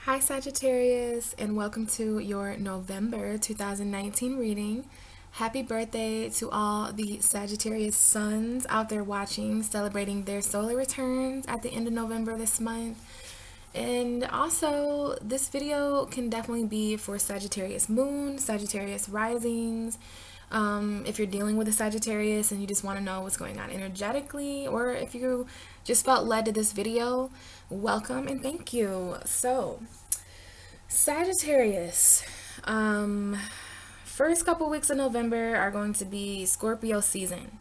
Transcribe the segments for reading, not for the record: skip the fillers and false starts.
Hi Sagittarius, and welcome to your November 2019 reading. Happy birthday to all the Sagittarius suns out there watching, celebrating their solar returns at the end of November this month. And also, this video can definitely be for Sagittarius moon, Sagittarius risings. If you're dealing with a Sagittarius and you just want to know what's going on energetically, or if you just felt led to this video, welcome and thank you. So, Sagittarius, first couple weeks of November are going to be Scorpio season,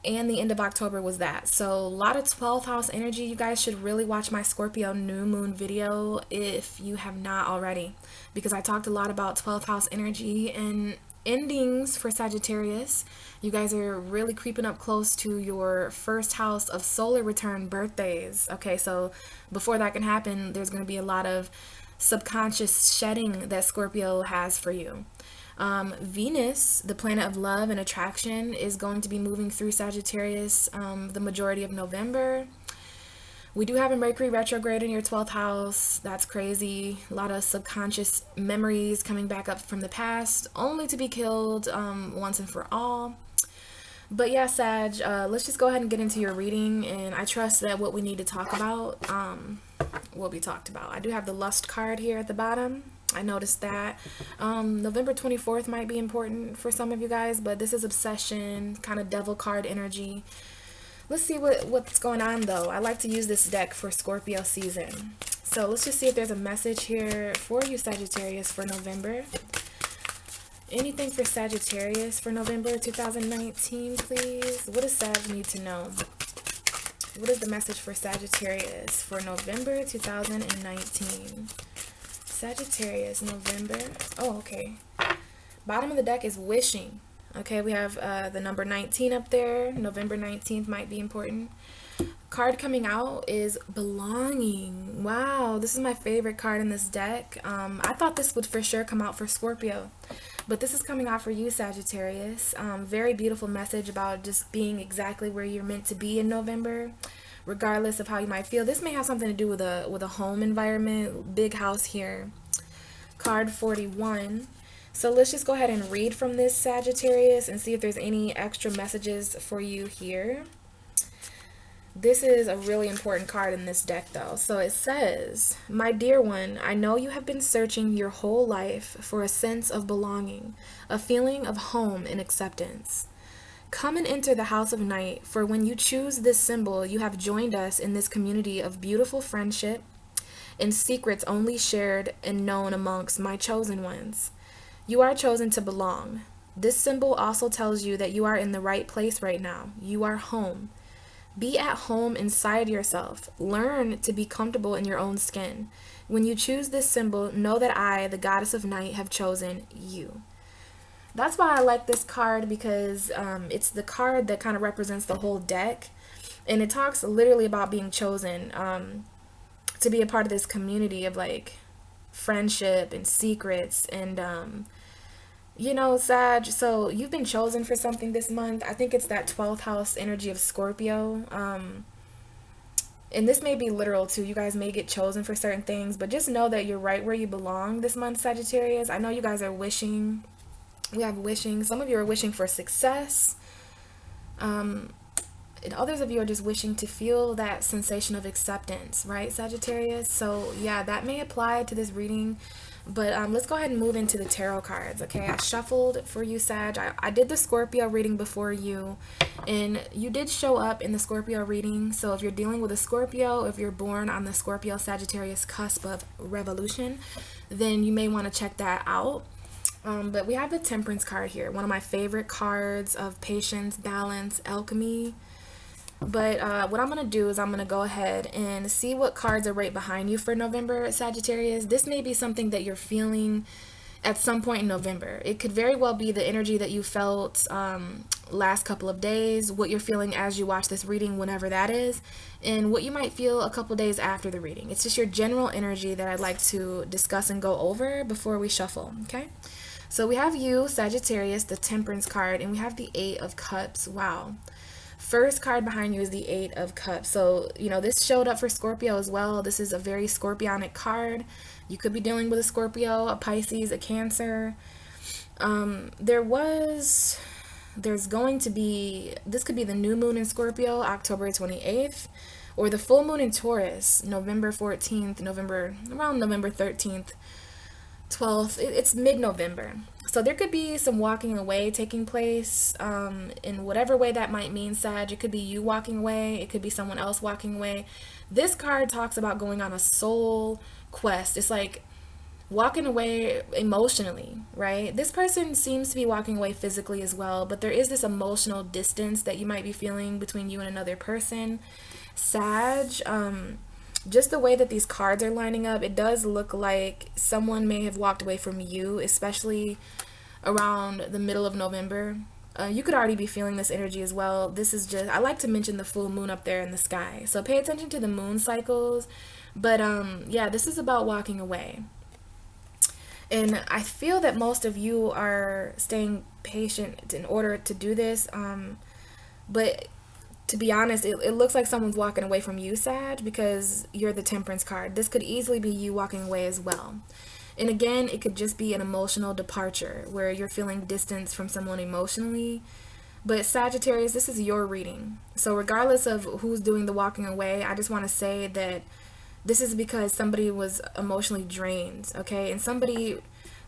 and the end of October was that. So a lot of 12th house energy. You guys should really watch my Scorpio new moon video if you have not already, because I talked a lot about 12th house energy and endings for Sagittarius. You guys are really creeping up close to your first house of solar return birthdays. Okay, so before that can happen, there's going to be a lot of subconscious shedding that Scorpio has for you. Venus, the planet of love and attraction, is going to be moving through Sagittarius the majority of November. We do have a Mercury retrograde in your 12th house. That's crazy. A lot of subconscious memories coming back up from the past, only to be killed once and for all. But yeah, Sag, let's just go ahead and get into your reading, and I trust that what we need to talk about will be talked about. I do have the Lust card here at the bottom. I noticed that. November 24th might be important for some of you guys, but this is obsession, kind of devil card energy. Let's see what's going on, though. I like to use this deck for Scorpio season. So let's just see if there's a message here for you, Sagittarius, for November. Anything for Sagittarius for November 2019, please? What does Sag need to know? What is the message for Sagittarius for November 2019? Sagittarius, November. Oh, okay. Bottom of the deck is wishing. Okay, we have the number 19 up there. November 19th might be important. Card coming out is belonging. Wow, this is my favorite card in this deck. I thought this would for sure come out for Scorpio, but this is coming out for you, Sagittarius. Very beautiful message about just being exactly where you're meant to be in November, regardless of how you might feel. This may have something to do with a home environment, big house here. Card 41. So let's just go ahead and read from this, Sagittarius, and see if there's any extra messages for you here. This is a really important card in this deck, though. So it says, "My dear one, I know you have been searching your whole life for a sense of belonging, a feeling of home and acceptance. Come and enter the house of night, for when you choose this symbol, you have joined us in this community of beautiful friendship and secrets only shared and known amongst my chosen ones. You are chosen to belong. This symbol also tells you that you are in the right place right now. You are home. Be at home inside yourself. Learn to be comfortable in your own skin. When you choose this symbol, know that I, the goddess of night, have chosen you." That's why I like this card, because it's the card that kind of represents the whole deck. And it talks literally about being chosen to be a part of this community of like friendship and secrets and you know, Sag, so you've been chosen for something this month. I think it's that 12th house energy of Scorpio. And this may be literal too. You guys may get chosen for certain things, but just know that you're right where you belong this month, Sagittarius. I know you guys are wishing. We have wishing. Some of you are wishing for success. And others of you are just wishing to feel that sensation of acceptance, right, Sagittarius? So yeah, that may apply to this reading. But let's go ahead and move into the tarot cards, okay? I shuffled for you, Sag. I did the Scorpio reading before you, and you did show up in the Scorpio reading. So if you're dealing with a Scorpio, if you're born on the Scorpio-Sagittarius cusp of revolution, then you may want to check that out. But we have the Temperance card here, one of my favorite cards of patience, balance, alchemy. But what I'm going to do is I'm going to go ahead and see what cards are right behind you for November, Sagittarius. This may be something that you're feeling at some point in November. It could very well be the energy that you felt last couple of days, what you're feeling as you watch this reading, whenever that is, and what you might feel a couple days after the reading. It's just your general energy that I'd like to discuss and go over before we shuffle, okay? So we have you, Sagittarius, the Temperance card, and we have the Eight of Cups. Wow. First card behind you is the Eight of Cups. So, you know, this showed up for Scorpio as well. This is a very scorpionic card. You could be dealing with a Scorpio, a Pisces, a Cancer. There's going to be, this could be the new moon in Scorpio, October 28th, or the full moon in Taurus, November 14th, around November 13th, 12th. It's mid-November. So there could be some walking away taking place, in whatever way that might mean, Sag. It could be you walking away. It could be someone else walking away. This card talks about going on a soul quest. It's like walking away emotionally, right? This person seems to be walking away physically as well, but there is this emotional distance that you might be feeling between you and another person. Sag, just the way that these cards are lining up, it does look like someone may have walked away from you, especially around the middle of November. You could already be feeling this energy as well. This is just, I like to mention the full moon up there in the sky. So pay attention to the moon cycles. But yeah, this is about walking away. And I feel that most of you are staying patient in order to do this. But to be honest, it looks like someone's walking away from you, Sag, because you're the Temperance card. This could easily be you walking away as well. And again, it could just be an emotional departure where you're feeling distance from someone emotionally. But Sagittarius, this is your reading. So regardless of who's doing the walking away, I just want to say that this is because somebody was emotionally drained, okay? And somebody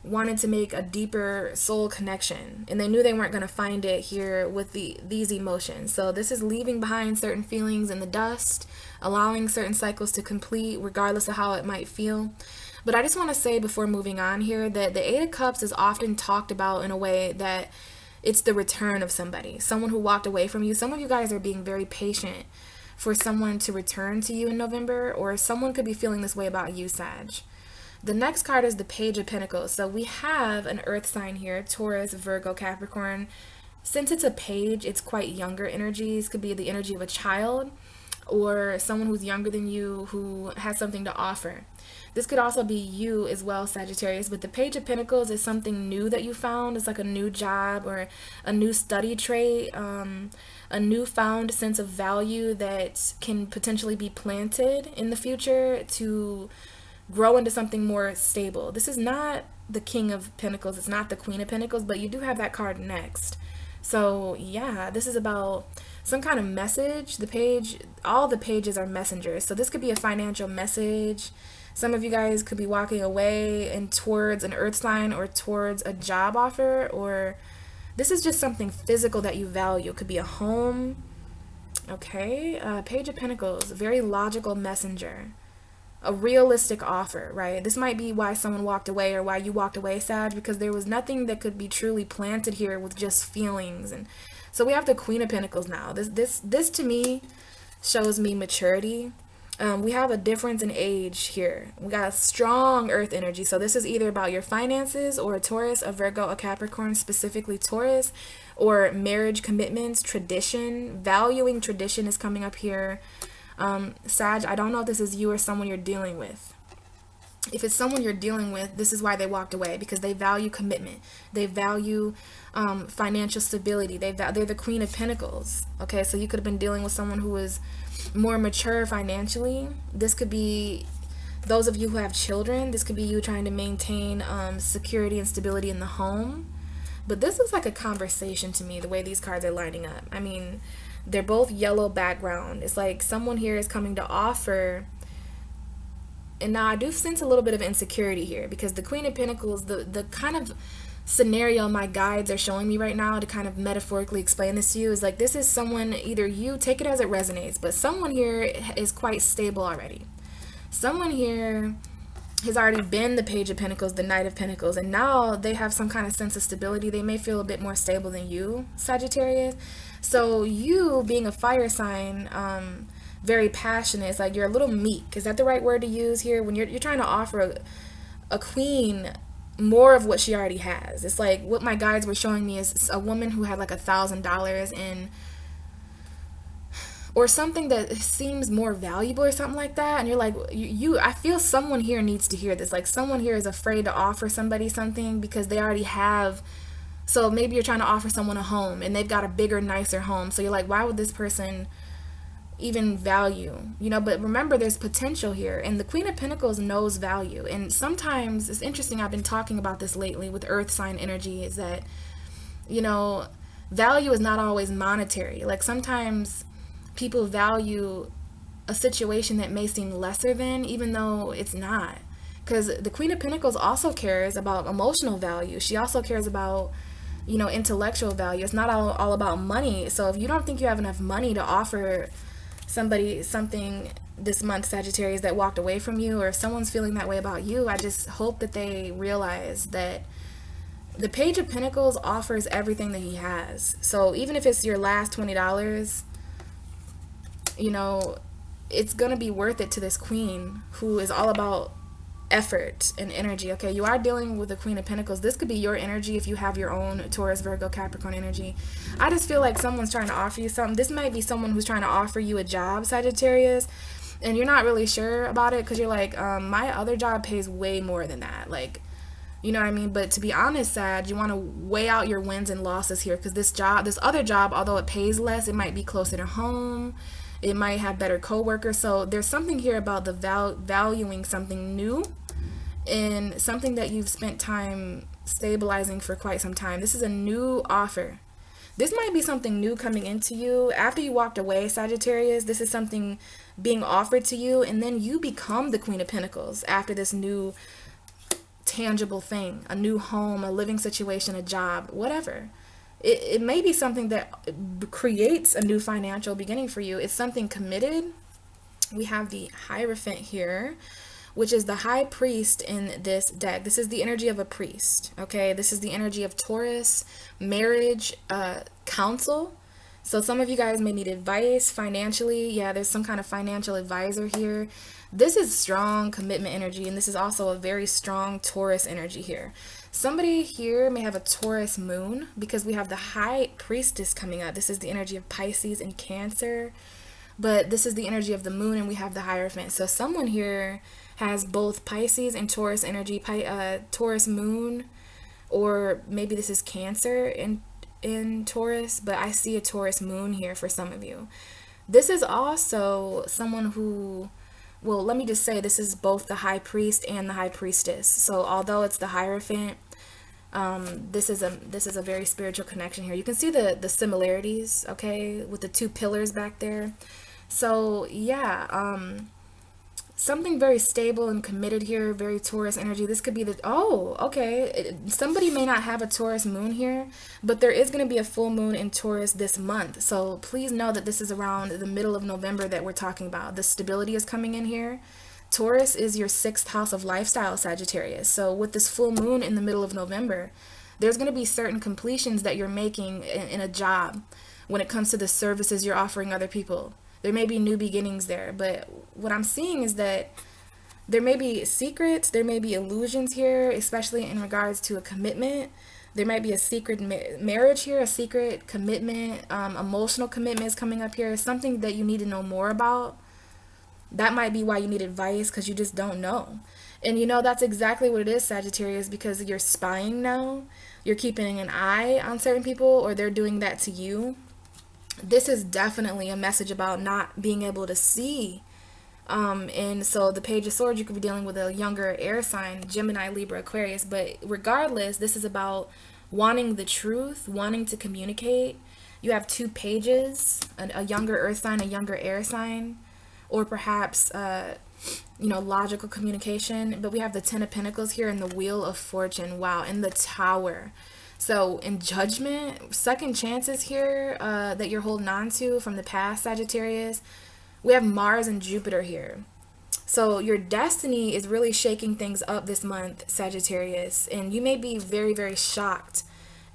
wanted to make a deeper soul connection, and they knew they weren't going to find it here with these emotions. So this is leaving behind certain feelings in the dust, allowing certain cycles to complete regardless of how it might feel. But I just want to say before moving on here that the Eight of Cups is often talked about in a way that it's the return of somebody, someone who walked away from you. Some of you guys are being very patient for someone to return to you in November, or someone could be feeling this way about you, Sag. The next card is the Page of Pentacles. So we have an earth sign here, Taurus, Virgo, Capricorn. Since it's a page, it's quite younger energies. Could be the energy of a child or someone who's younger than you who has something to offer. This could also be you as well, Sagittarius, but the Page of Pentacles is something new that you found. It's like a new job or a new study trait, a newfound sense of value that can potentially be planted in the future to grow into something more stable. This is not the King of Pentacles. It's not the Queen of Pentacles, but you do have that card next. So yeah, this is about some kind of message. The page, all the pages are messengers. So this could be a financial message. Some of you guys could be walking away and towards an earth sign or towards a job offer, or this is just something physical that you value. It could be a home. Okay, Page of Pentacles, very logical messenger. A realistic offer, right? This might be why someone walked away or why you walked away, Sag, because there was nothing that could be truly planted here with just feelings. And so we have the Queen of Pentacles now. This to me shows me maturity. We have a difference in age here. We got a strong earth energy. So this is either about your finances or a Taurus, a Virgo, a Capricorn, specifically Taurus, or marriage commitments, tradition. Valuing tradition is coming up here. Sag, I don't know if this is you or someone you're dealing with. If it's someone you're dealing with, this is why they walked away, because they value commitment. They value financial stability. They're the Queen of Pentacles. Okay, so you could have been dealing with someone who is more mature financially. This could be those of you who have children. This could be you trying to maintain security and stability in the home. But this looks like a conversation to me, the way these cards are lining up. I mean, they're both yellow background. It's like someone here is coming to offer. And now I do sense a little bit of insecurity here, because the Queen of Pentacles, the kind of scenario my guides are showing me right now to kind of metaphorically explain this to you is like, this is someone, either you take it as it resonates, but someone here is quite stable already. Someone here has already been the Page of Pentacles, the Knight of Pentacles, and now they have some kind of sense of stability. They may feel a bit more stable than you, Sagittarius. So you, being a fire sign, very passionate, it's like you're a little meek. Is that the right word to use here? When you're trying to offer a queen more of what she already has. It's like what my guides were showing me is a woman who had like $1,000 in, or something that seems more valuable or something like that, and you're like, I feel someone here needs to hear this. Like someone here is afraid to offer somebody something because they already have So maybe you're trying to offer someone a home and they've got a bigger, nicer home. So you're like, why would this person even value, but remember there's potential here, and the Queen of Pentacles knows value. And sometimes it's interesting, I've been talking about this lately with earth sign energy, is that value is not always monetary. Like sometimes people value a situation that may seem lesser than, even though it's not, because the Queen of Pentacles also cares about emotional value. She also cares about intellectual value. It's not all about money. So if you don't think you have enough money to offer somebody something this month, Sagittarius, that walked away from you, or if someone's feeling that way about you, I just hope that they realize that the Page of Pentacles offers everything that he has. So even if it's your last $20, it's going to be worth it to this queen who is all about effort and energy. Okay, you are dealing with the Queen of Pentacles. This could be your energy if you have your own Taurus, Virgo, Capricorn energy. I just feel like someone's trying to offer you something. This might be someone who's trying to offer you a job, Sagittarius, and you're not really sure about it because you're like, my other job pays way more than that. Like, you know what I mean? But to be honest, Sag, you want to weigh out your wins and losses here, because this other job, although it pays less, it might be closer to home. It might have better coworkers. So there's something here about the valuing something new and something that you've spent time stabilizing for quite some time. This is a new offer. This might be something new coming into you after you walked away, Sagittarius. This is something being offered to you, and then you become the Queen of Pentacles after this new tangible thing, a new home, a living situation, a job, whatever. It may be something that creates a new financial beginning for you. It's something committed. We have the Hierophant here, which is the high priest in this deck. This is the energy of a priest, okay? This is the energy of Taurus, marriage, counsel. So some of you guys may need advice financially. Yeah, there's some kind of financial advisor here. This is strong commitment energy, and this is also a very strong Taurus energy here. Somebody here may have a Taurus moon because we have the high priestess coming up. This is the energy of Pisces and Cancer, but this is the energy of the moon, and we have the Hierophant. So someone here has both Pisces and Taurus energy, Taurus moon, or maybe this is Cancer in Taurus, but I see a Taurus moon here for some of you. This is also someone who, well, let me just say, this is both the high priest and the high priestess. So although it's the Hierophant, this is a very spiritual connection here. You can see the similarities, okay, with the two pillars back there. So yeah, something very stable and committed here, very Taurus energy. This could be somebody may not have a Taurus moon here, but there is going to be a full moon in Taurus this month. So please know that this is around the middle of November that we're talking about. The stability is coming in here. Taurus is your 6th house of lifestyle, Sagittarius. So with this full moon in the middle of November, there's going to be certain completions that you're making in a job when it comes to the services you're offering other people. There may be new beginnings there, but what I'm seeing is that there may be secrets, there may be illusions here, especially in regards to a commitment. There might be a secret marriage here, a secret commitment, emotional commitment is coming up here, something that you need to know more about. That might be why you need advice, because you just don't know. And that's exactly what it is, Sagittarius, because you're spying now. You're keeping an eye on certain people, or they're doing that to you. This is definitely a message about not being able to see. And so the Page of Swords, you could be dealing with a younger air sign, Gemini, Libra, Aquarius. But regardless, this is about wanting the truth, wanting to communicate. You have two pages, a younger earth sign, a younger air sign, or perhaps, logical communication. But we have the 10 of Pentacles here and the Wheel of Fortune. Wow, and the Tower. So in Judgment, second chances here that you're holding on to from the past, Sagittarius. We have Mars and Jupiter here. So your destiny is really shaking things up this month, Sagittarius. And you may be very, very shocked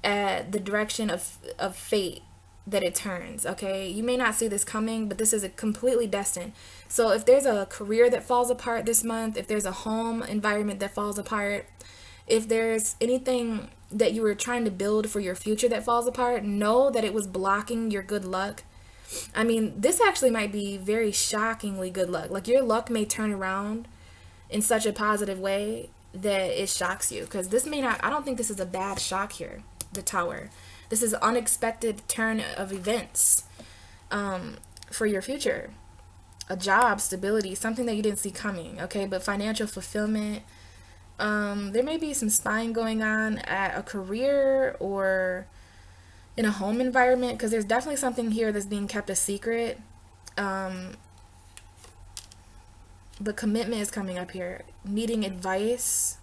at the direction of fate that it turns, okay? You may not see this coming, but this is a completely destined. So if there's a career that falls apart this month, if there's a home environment that falls apart, if there's anything that you were trying to build for your future that falls apart, know that it was blocking your good luck. I mean, this actually might be very shockingly good luck. Like your luck may turn around in such a positive way that it shocks you, because this may not, I don't think this is a bad shock here. the Tower. This is unexpected turn of events for your future. A job, stability, something that you didn't see coming, okay? But financial fulfillment. There may be some spying going on at a career or in a home environment, because there's definitely something here that's being kept a secret. But commitment is coming up here. Needing advice.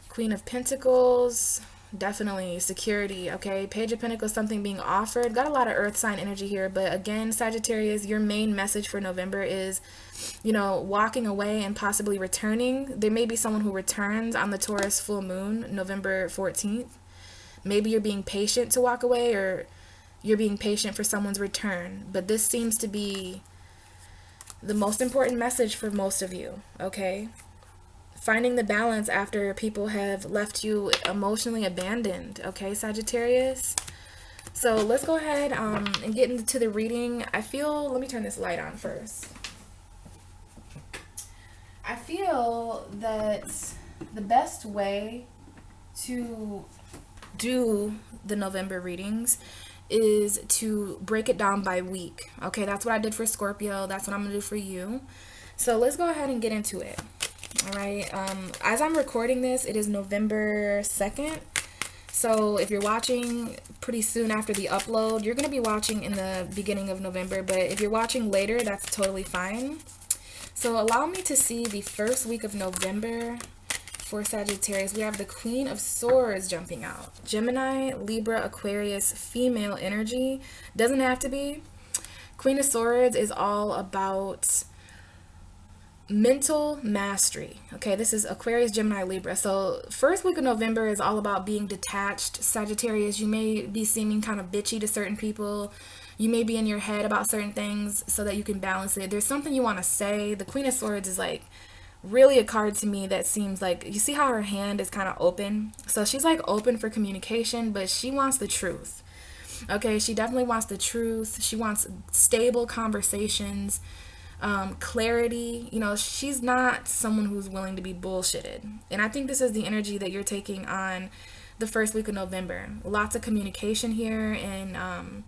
Queen of Pentacles. Definitely security, okay? Page of Pentacles, something being offered. Got a lot of earth sign energy here, but again, Sagittarius, your main message for November is, you know, walking away and possibly returning. There may be someone who returns on the Taurus full moon, November 14th. Maybe you're being patient to walk away, or you're being patient for someone's return. But this seems to be the most important message for most of you, okay? Finding the balance after people have left you emotionally abandoned, okay, Sagittarius? So let's go ahead and get into the reading. let me turn this light on first. I feel that the best way to do the November readings is to break it down by week, okay? That's what I did for Scorpio. That's what I'm gonna do for you. So let's go ahead and get into it. All right, as I'm recording this, it is November 2nd. So if you're watching pretty soon after the upload, you're going to be watching in the beginning of November. But if you're watching later, that's totally fine. So allow me to see the first week of November for Sagittarius. We have the Queen of Swords jumping out. Gemini, Libra, Aquarius, female energy. Doesn't have to be. Queen of Swords is all about mental mastery, okay? This is Aquarius, Gemini, Libra. So first week of November is all about being detached. Sagittarius, you may be seeming kind of bitchy to certain people. You may be in your head about certain things so that you can balance it. There's something you want to say. The Queen of Swords is like really a card to me that seems like, you see how her hand is kind of open? So she's like open for communication, but she wants the truth, okay? She definitely wants the truth. She wants stable conversations. Clarity. You know, she's not someone who's willing to be bullshitted. And I think this is the energy that you're taking on the first week of November. Lots of communication here and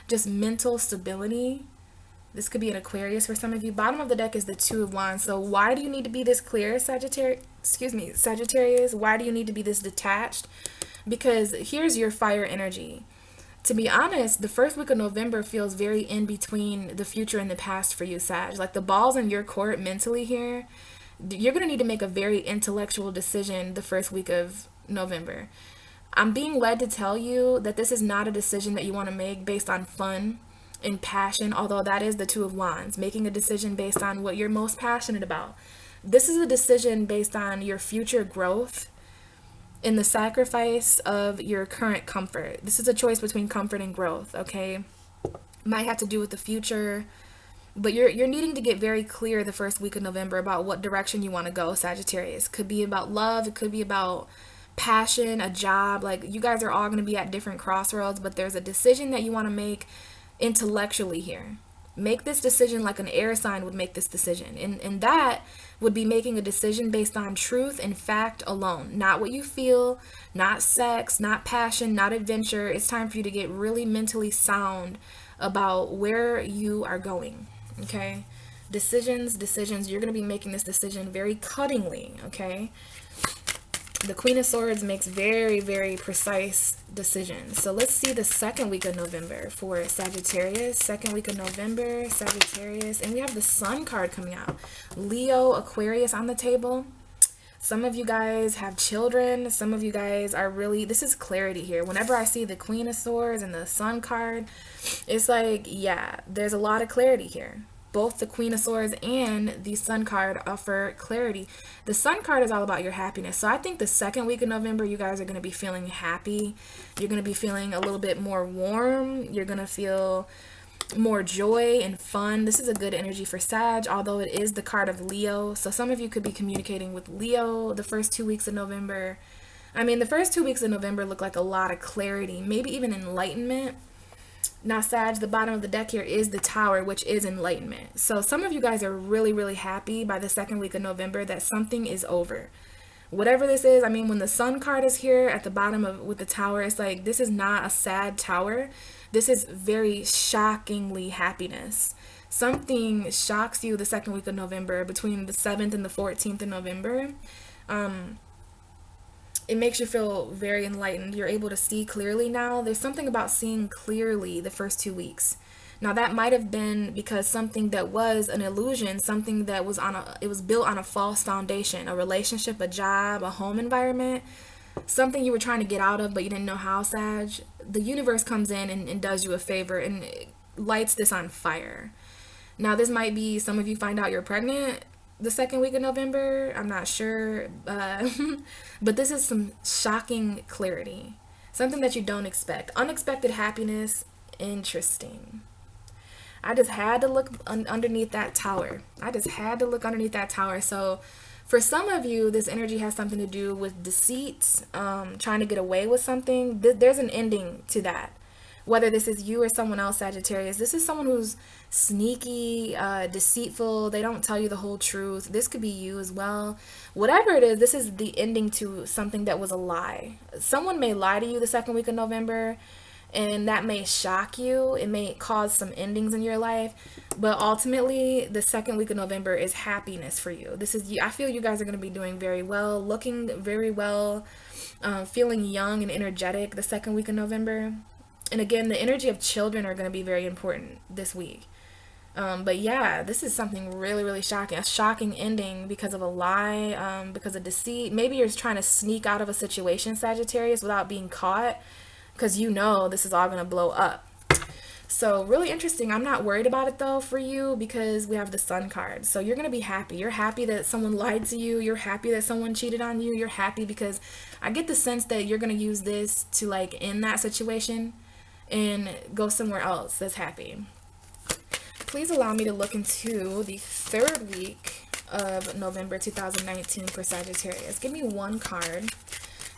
just mental stability. This could be an Aquarius for some of you. Bottom of the deck is the Two of Wands. So why do you need to be this clear, Sagittarius? Why do you need to be this detached? Because here's your fire energy. To be honest, the first week of November feels very in between the future and the past for you, Sag. Like the ball's in your court mentally here. You're going to need to make a very intellectual decision the first week of November. I'm being led to tell you that this is not a decision that you want to make based on fun and passion, although that is the Two of Wands, making a decision based on what you're most passionate about. This is a decision based on your future growth in the sacrifice of your current comfort. This is a choice between comfort and growth, okay? Might have to do with the future, but you're needing to get very clear the first week of November about what direction you want to go, Sagittarius. Could be about love, it could be about passion, a job. Like you guys are all going to be at different crossroads, but there's a decision that you want to make intellectually here. Make this decision like an air sign would make this decision. And that would be making a decision based on truth and fact alone. Not what you feel, not sex, not passion, not adventure. It's time for you to get really mentally sound about where you are going, okay? Decisions. You're going to be making this decision very cuttingly, okay? The Queen of Swords makes very, very precise decisions. So let's see the second week of November for Sagittarius. Second week of November, Sagittarius. And we have the Sun card coming out. Leo, Aquarius on the table. Some of you guys have children. Some of you guys are really, this is clarity here. Whenever I see the Queen of Swords and the Sun card, it's like, yeah, there's a lot of clarity here. Both the Queen of Swords and the Sun card offer clarity. The Sun card is all about your happiness. So I think the second week of November, you guys are going to be feeling happy. You're going to be feeling a little bit more warm. You're going to feel more joy and fun. This is a good energy for Sag, although it is the card of Leo. So some of you could be communicating with Leo the first 2 weeks of November. I mean, the first 2 weeks of November look like a lot of clarity, maybe even enlightenment. Now, Sag, the bottom of the deck here is the Tower, which is enlightenment. So some of you guys are really, really happy by the second week of November that something is over. Whatever this is, I mean, when the sun card is here at the bottom of with the tower, it's like this is not a sad tower. This is very shockingly happiness. Something shocks you the second week of November, between the 7th and the 14th of November. It makes you feel very enlightened. You're able to see clearly now. There's something about seeing clearly the first 2 weeks. Now that might have been because something that was an illusion, something that was it was built on a false foundation, a relationship, a job, a home environment, something you were trying to get out of but you didn't know how, Sag. The universe comes in and does you a favor and lights this on fire. Now this might be, some of you find out you're pregnant the second week of November. I'm not sure. But this is some shocking clarity. Something that you don't expect. Unexpected happiness. Interesting. I just had to look underneath that tower. So for some of you, this energy has something to do with deceit, trying to get away with something. There's an ending to that. Whether this is you or someone else, Sagittarius, this is someone who's sneaky, deceitful. They don't tell you the whole truth. This could be you as well. Whatever it is, this is the ending to something that was a lie. Someone may lie to you the second week of November, and that may shock you. It may cause some endings in your life, but ultimately the second week of November is happiness for you. I feel you guys are going to be doing very well, looking very well, feeling young and energetic the second week of November. And again, the energy of children are going to be very important this week. But yeah, this is something really, really shocking. A shocking ending because of a lie, because of deceit. Maybe you're trying to sneak out of a situation, Sagittarius, without being caught, because you know this is all going to blow up. So really interesting. I'm not worried about it though for you, because we have the Sun card. So you're going to be happy. You're happy that someone lied to you. You're happy that someone cheated on you. You're happy because I get the sense that you're going to use this to like end that situation and go somewhere else that's happy. Please allow me to look into the third week of November 2019 for Sagittarius. Give me one card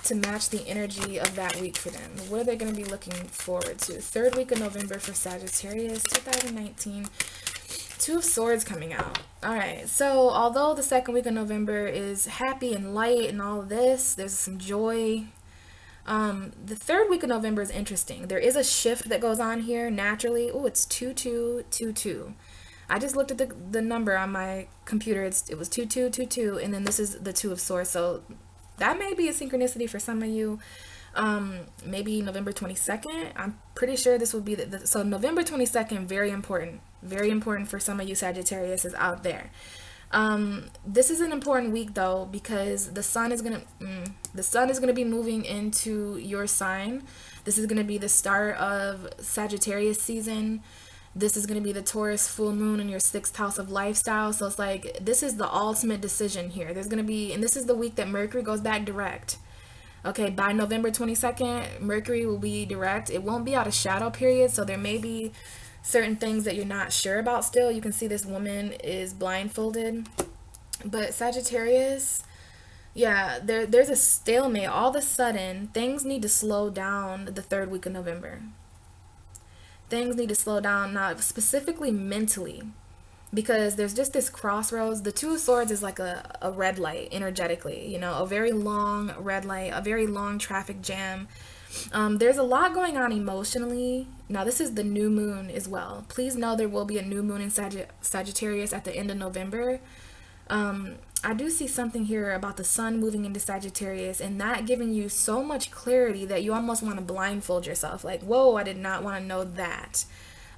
to match the energy of that week for them. What are they going to be looking forward to? Third week of November for Sagittarius 2019. Two of Swords coming out. All right, so although the second week of November is happy and light and all of this, there's some joy. The third week of November is interesting. There is a shift that goes on here naturally. Oh, it's 2222. I just looked at the number on my computer. It was 2222, and then this is the Two of Swords. So that may be a synchronicity for some of you. Maybe November 22nd. I'm pretty sure this will be so November 22nd, very important for some of you Sagittarius is out there. This is an important week though, because the sun is gonna be moving into your sign. This is gonna be the start of Sagittarius season. This is gonna be the Taurus full moon in your 6th house of lifestyle. So it's like, this is the ultimate decision here. There's gonna be, and this is the week that Mercury goes back direct. Okay, by November 22nd, Mercury will be direct. It won't be out of shadow period, so there may be certain things that you're not sure about still. You can see this woman is blindfolded. But Sagittarius, yeah, there's a stalemate. All of a sudden, things need to slow down the third week of November. Things need to slow down now, specifically mentally, because there's just this crossroads. The Two of Swords is like a red light energetically, you know, a very long red light, a very long traffic jam. There's a lot going on emotionally. Now this is the new moon as well. Please know there will be a new moon in Sagittarius at the end of November. I do see something here about the sun moving into Sagittarius and that giving you so much clarity that you almost want to blindfold yourself. Like, whoa, I did not want to know that.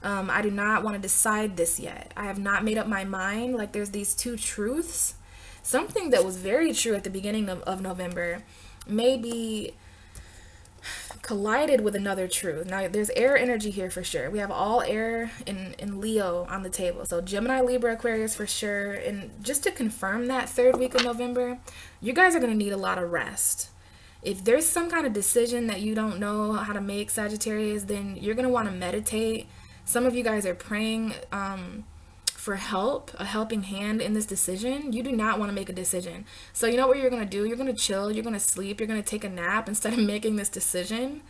I do not want to decide this yet. I have not made up my mind. Like, there's these two truths. Something that was very true at the beginning of November maybe collided with another truth. Now there's air energy here for sure. We have all air in Leo on the table. So Gemini, Libra, Aquarius for sure. And just to confirm that third week of November, you guys are going to need a lot of rest. If there's some kind of decision that you don't know how to make, Sagittarius, then you're going to want to meditate. Some of you guys are praying for help, a helping hand in this decision. You do not want to make a decision. So you know what you're going to do? You're going to chill, you're going to sleep, you're going to take a nap instead of making this decision.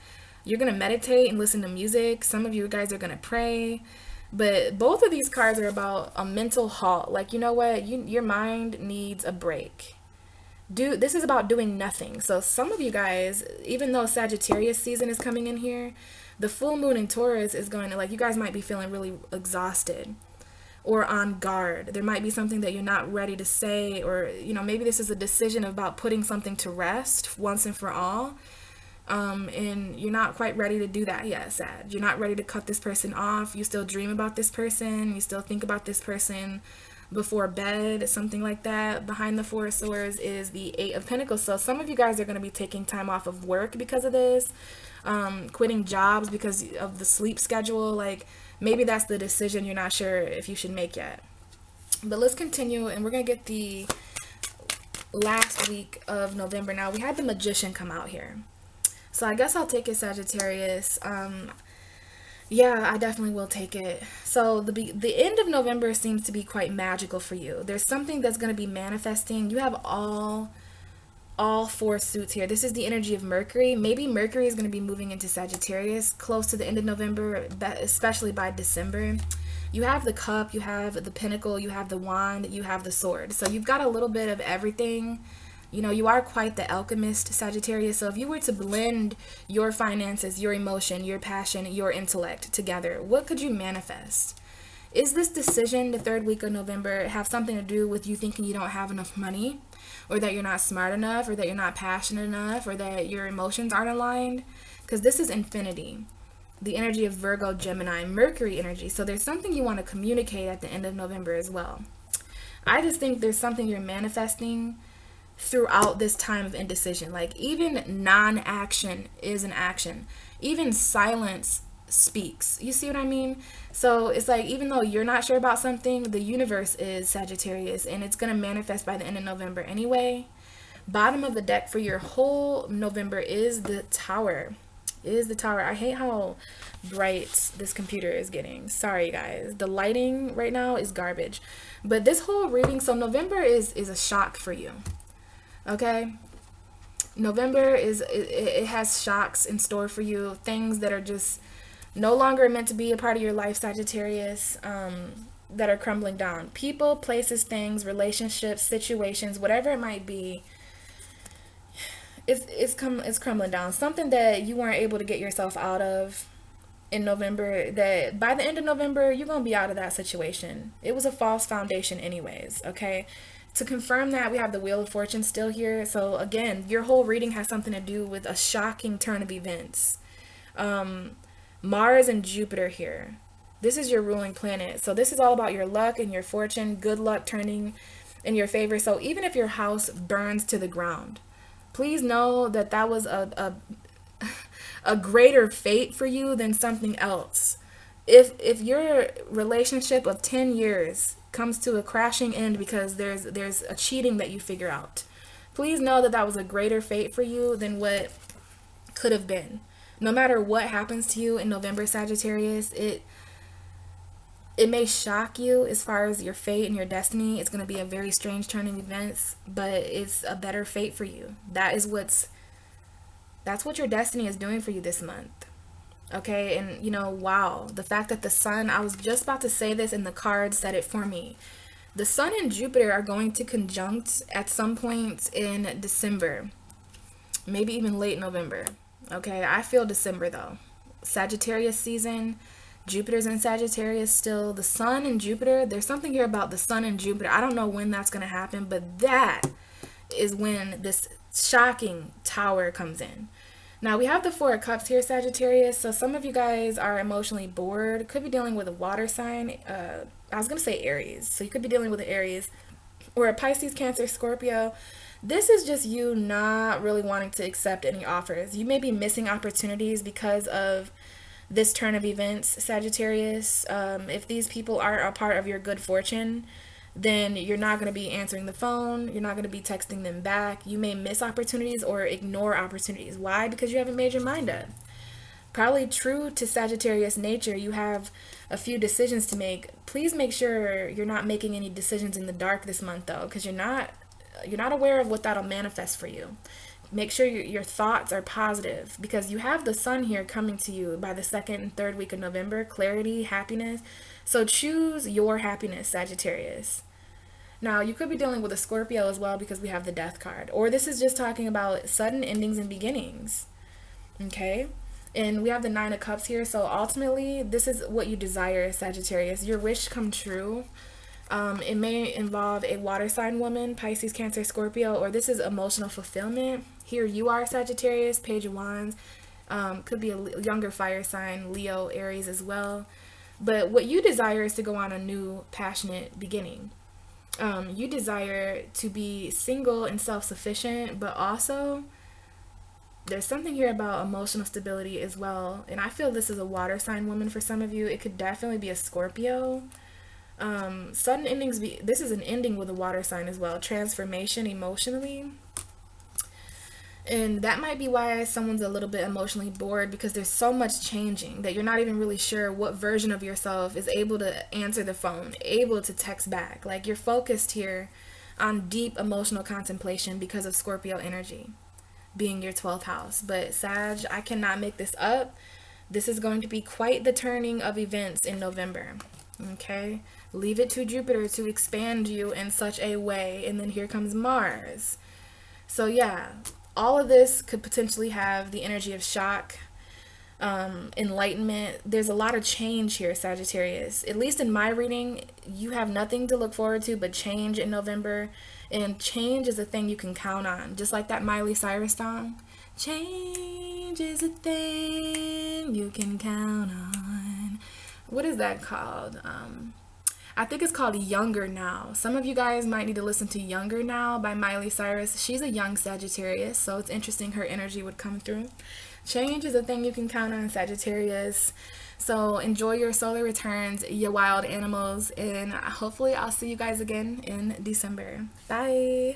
You're going to meditate and listen to music. Some of you guys are going to pray. But both of these cards are about a mental halt. Like, you know what? Your mind needs a break. This is about doing nothing. So some of you guys, even though Sagittarius season is coming in here, the full moon in Taurus is going to, like, you guys might be feeling really exhausted or on guard. There might be something that you're not ready to say, or, you know, maybe this is a decision about putting something to rest once and for all. And you're not quite ready to do that yet, Sag. You're not ready to cut this person off. You still dream about this person. You still think about this person before bed, something like that. Behind the Four of Swords is the Eight of Pentacles. So some of you guys are going to be taking time off of work because of this, quitting jobs because of the sleep schedule. Like, maybe that's the decision you're not sure if you should make yet. But let's continue, and we're going to get the last week of November. Now, we had the Magician come out here. So I guess I'll take it, Sagittarius. Yeah, I definitely will take it. So the end of November seems to be quite magical for you. There's something that's going to be manifesting. You have all four suits here. This is the energy of Mercury. Maybe Mercury is going to be moving into Sagittarius close to the end of November, especially by December. You have the cup, you have the pentacle, you have the wand, you have the sword. So you've got a little bit of everything. You know, you are quite the alchemist, Sagittarius. So if you were to blend your finances, your emotion, your passion, your intellect together, what could you manifest? Is this decision, the third week of November, have something to do with you thinking you don't have enough money, or that you're not smart enough, or that you're not passionate enough, or that your emotions aren't aligned? Because this is infinity, the energy of Virgo, Gemini, Mercury energy. So there's something you want to communicate at the end of November as well. I just think there's something you're manifesting throughout this time of indecision. Like, even non-action is an action. Even silence speaks. You see what I mean? So it's like, even though you're not sure about something, the universe is, Sagittarius, and it's going to manifest by the end of November anyway. Bottom of the deck for your whole November is the Tower. I hate how bright this computer is getting. Sorry, guys. The lighting right now is garbage. But this whole reading, so November is a shock for you. Okay, November it has shocks in store for you, things that are just no longer meant to be a part of your life, Sagittarius, that are crumbling down. People, places, things, relationships, situations, whatever it might be, it's crumbling down. Something that you weren't able to get yourself out of in November, that by the end of November, you're going to be out of that situation. It was a false foundation anyways, okay? To confirm that, we have the Wheel of Fortune still here. So again, your whole reading has something to do with a shocking turn of events. Mars and Jupiter here. This is your ruling planet. So this is all about your luck and your fortune, good luck turning in your favor. So even if your house burns to the ground, please know that that was a greater fate for you than something else. If your relationship of 10 years comes to a crashing end because there's a cheating that you figure out, please know that that was a greater fate for you than what could have been. No matter what happens to you in November, Sagittarius, it may shock you as far as your fate and your destiny. It's going to be a very strange turn of events, but it's a better fate for you. That's what your destiny is doing for you this month. Okay, and you know, wow, the fact that the sun, I was just about to say this and the card said it for me. The sun and Jupiter are going to conjunct at some point in December, maybe even late November. Okay, I feel December though. Sagittarius season, Jupiter's in Sagittarius still. The sun and Jupiter, there's something here about the sun and Jupiter. I don't know when that's going to happen, but that is when this shocking tower comes in. Now, we have the Four of Cups here, Sagittarius. So some of you guys are emotionally bored. Could be dealing with a water sign. I was going to say Aries. So you could be dealing with an Aries or a Pisces, Cancer, Scorpio. This is just you not really wanting to accept any offers. You may be missing opportunities because of this turn of events, Sagittarius. If these people aren't a part of your good fortune, then you're not going to be answering the phone. You're not going to be texting them back. You may miss opportunities or ignore opportunities. Why? Because you haven't made your mind up. Probably true to Sagittarius nature, you have a few decisions to make. Please make sure you're not making any decisions in the dark this month, though, because you're not aware of what that'll manifest for you. Make sure your thoughts are positive, because you have the sun here coming to you by the second and third week of November. Clarity, happiness. So choose your happiness, Sagittarius. Now, you could be dealing with a Scorpio as well because we have the Death card. Or this is just talking about sudden endings and beginnings. Okay? And we have the Nine of Cups here. So ultimately, this is what you desire, Sagittarius. Your wish come true. It may involve a water sign woman, Pisces, Cancer, Scorpio, or this is emotional fulfillment. Here you are, Sagittarius, Page of Wands. Could be a younger fire sign, Leo, Aries as well. But what you desire is to go on a new, passionate beginning. You desire to be single and self-sufficient, but also there's something here about emotional stability as well. And I feel this is a water sign woman for some of you. It could definitely be a Scorpio. Sudden endings, this is an ending with a water sign as well. Transformation emotionally. And that might be why someone's a little bit emotionally bored, because there's so much changing that you're not even really sure what version of yourself is able to answer the phone, able to text back. Like, you're focused here on deep emotional contemplation because of Scorpio energy being your 12th house. But Sag, I cannot make this up. This is going to be quite the turning of events in November. Okay? Leave it to Jupiter to expand you in such a way. And then here comes Mars. So yeah, all of this could potentially have the energy of shock, enlightenment. There's a lot of change here, Sagittarius. At least in my reading, you have nothing to look forward to but change in November. And change is a thing you can count on. Just like that Miley Cyrus song. Change is a thing you can count on. What is that called? I think it's called Younger Now. Some of you guys might need to listen to Younger Now by Miley Cyrus. She's a young Sagittarius, so it's interesting her energy would come through. Change is a thing you can count on, Sagittarius. So enjoy your solar returns, you wild animals, and hopefully I'll see you guys again in December. Bye!